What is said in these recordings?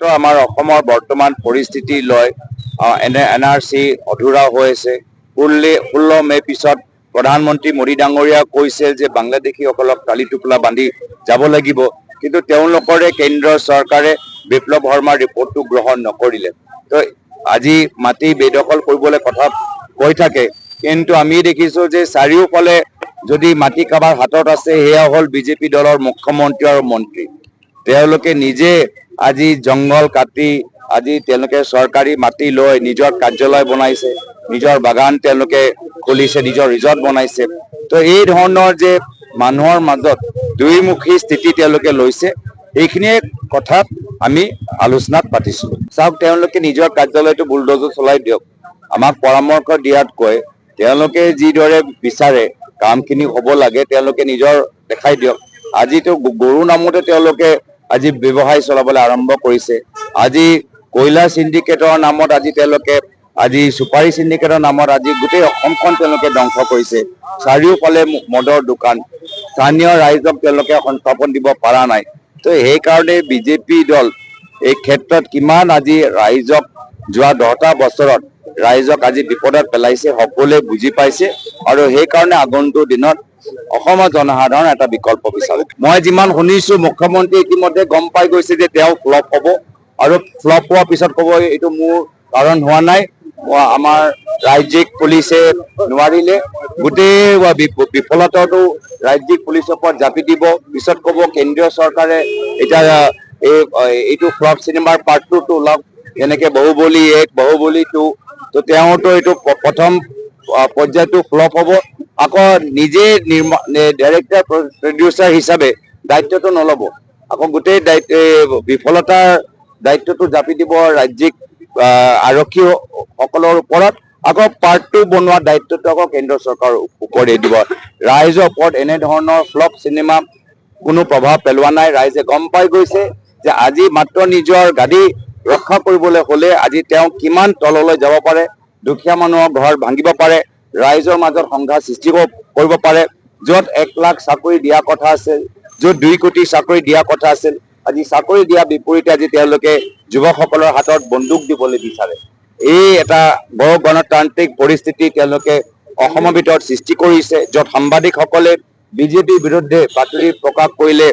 মাত্ৰ আমাৰ অসমৰ বৰ্তমান পৰিস্থিতি লৈ NRC অধুৰা হৈ আছে। 16 মে পিছত প্ৰধানমন্ত্ৰী মোদী ডাঙৰীয়া কৈছে যে বাংলাদেশীসকলক টালি টোপোলা বান্ধি যাব লাগিব, কিন্তু তেওঁলোকৰে কেন্দ্ৰ চৰকাৰে বিপ্লৱ শৰ্মাৰ ৰিপৰ্টটো গ্ৰহণ নকৰিলে। তো আজি মাটি বেদখল কৰিবলৈ কথা কৈ থাকে, কিন্তু আমি দেখিছোঁ যে চাৰিওফালে যদি মাটি কাৰোবাৰ হাতত আছে সেয়া হ'ল বিজেপি দলৰ মুখ্যমন্ত্ৰী আৰু মন্ত্ৰী। তেওঁলোকে নিজে আজি জংঘল কাটি আজি তেওঁলোকে চৰকাৰী মাটি লৈ নিজৰ কাৰ্যালয় বনাইছে, নিজৰ বাগান তেওঁলোকে খুলিছে, নিজৰ ৰিজৰ্ট বনাইছে। তো এই ধৰণৰ যে মানুহৰ মাজত দুইমুখী স্থিতি তেওঁলোকে লৈছে, এইখিনিয়ে কথাত আমি আলোচনাত পাতিছোঁ। চাওক, তেওঁলোকে নিজৰ কাৰ্যালয়টো বুলডোজাৰ চলাই দিয়ক, আমাক পৰামৰ্শ দিয়াতকৈ তেওঁলোকে যিদৰে বিচাৰে কামখিনি হ'ব লাগে তেওঁলোকে নিজৰ দেখাই দিয়ক। আজিতো গৰু নামতে তেওঁলোকে আজি ব্যৱসায় চলাবলৈ আৰম্ভ কৰিছে। আজি কয়লা চিণ্ডিকেটৰ নামত আজি তেওঁলোকে আজি চুপাৰী চিণ্ডিকেটৰ নামত আজি গোটেই অসমখন তেওঁলোকে ধ্বংস কৰিছে। চাৰিওফালে মদৰ দোকান, স্থানীয় ৰাইজক তেওঁলোকে সংস্থাপন দিব পৰা নাই। তো সেইকাৰণে বিজেপি দল এই ক্ষেত্ৰত কিমান আজি ৰাইজক যোৱা 10টা বছৰত ৰাইজক আজি বিপদত পেলাইছে সকলোৱে বুজি পাইছে, আৰু সেইকাৰণে আগন্তুক দিনত অসমৰ জনসাধাৰণ এটা বিকল্প বিচাৰে। মই যিমান শুনিছোঁ মুখ্যমন্ত্ৰী ইতিমধ্যে গম পাই গৈছে যে তেওঁ ফ্লপ হ'ব, আৰু ফ্লপ হোৱাৰ পিছত ক'ব এইটো মোৰ কাৰণ হোৱা নাই, আমাৰ ৰাজ্যিক পুলিচে নোৱাৰিলে, গোটেই বিফলতাটো ৰাজ্যিক পুলিচৰ ওপৰত জাপি দিব। পিছত ক'ব কেন্দ্ৰীয় চৰকাৰে এতিয়া এইটো ফ্লপ চিনেমাৰ পাৰ্ট 2টো ওলাওক, যেনেকৈ বাহুবলী 1, বাহুবলী 2। তো তেওঁতো এইটো প্ৰথম পৰ্যায়টো ফ্লপ হ'ব, আকৌ নিজে ডাইৰেক্টৰ প্ৰডিউচাৰ হিচাপে দায়িত্বটো নল'ব, আকৌ গোটেই বিফলতাৰ দায়িত্বটো জাপি দিব ৰাজ্যিক আৰক্ষীসকলৰ ওপৰত, আকৌ পাৰ্ট 2 বনোৱাৰ দায়িত্বটো আকৌ কেন্দ্ৰ চৰকাৰৰ ওপৰত দিব। ৰাইজৰ ওপৰত এনেধৰণৰ ফ্লপ চিনেমা কোনো প্ৰভাৱ পেলোৱা নাই। ৰাইজে গম পাই গৈছে যে আজি মাত্ৰ নিজৰ গাদী ৰক্ষা কৰিবলৈ হ'লে আজি তেওঁ কিমান তললৈ যাব পাৰে, দুখীয়া মানুহৰ ঘৰ ভাঙিব পাৰে, ৰাইজৰ মাজত সংঘাত সৃষ্টি কৰিব পাৰে। য'ত 1 লাখ চাকৰি দিয়া কথা আছিল, য'ত 2 কোটি চাকৰি দিয়া কথা আছিল, আজি চাকৰি দিয়াৰ বিপৰীতে আজি তেওঁলোকে যুৱকসকলৰ হাতত বন্দুক দিবলৈ বিচাৰে। এই এটা বৰ গণতান্ত্ৰিক পৰিস্থিতি তেওঁলোকে অসমৰ ভিতৰত সৃষ্টি কৰিছে, য'ত সাংবাদিকসকলে বিজেপিৰ বিৰুদ্ধে বাতৰি প্ৰকাশ কৰিলে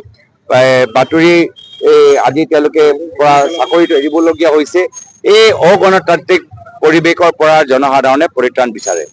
বাতৰি আজি তেওঁলোকে পৰা চাকৰিটো এৰিবলগীয়া হৈছে। এই অগণতান্ত্ৰিক পৰিৱেশৰ পৰা জনসাধাৰণে পৰিত্ৰাণ বিচাৰে।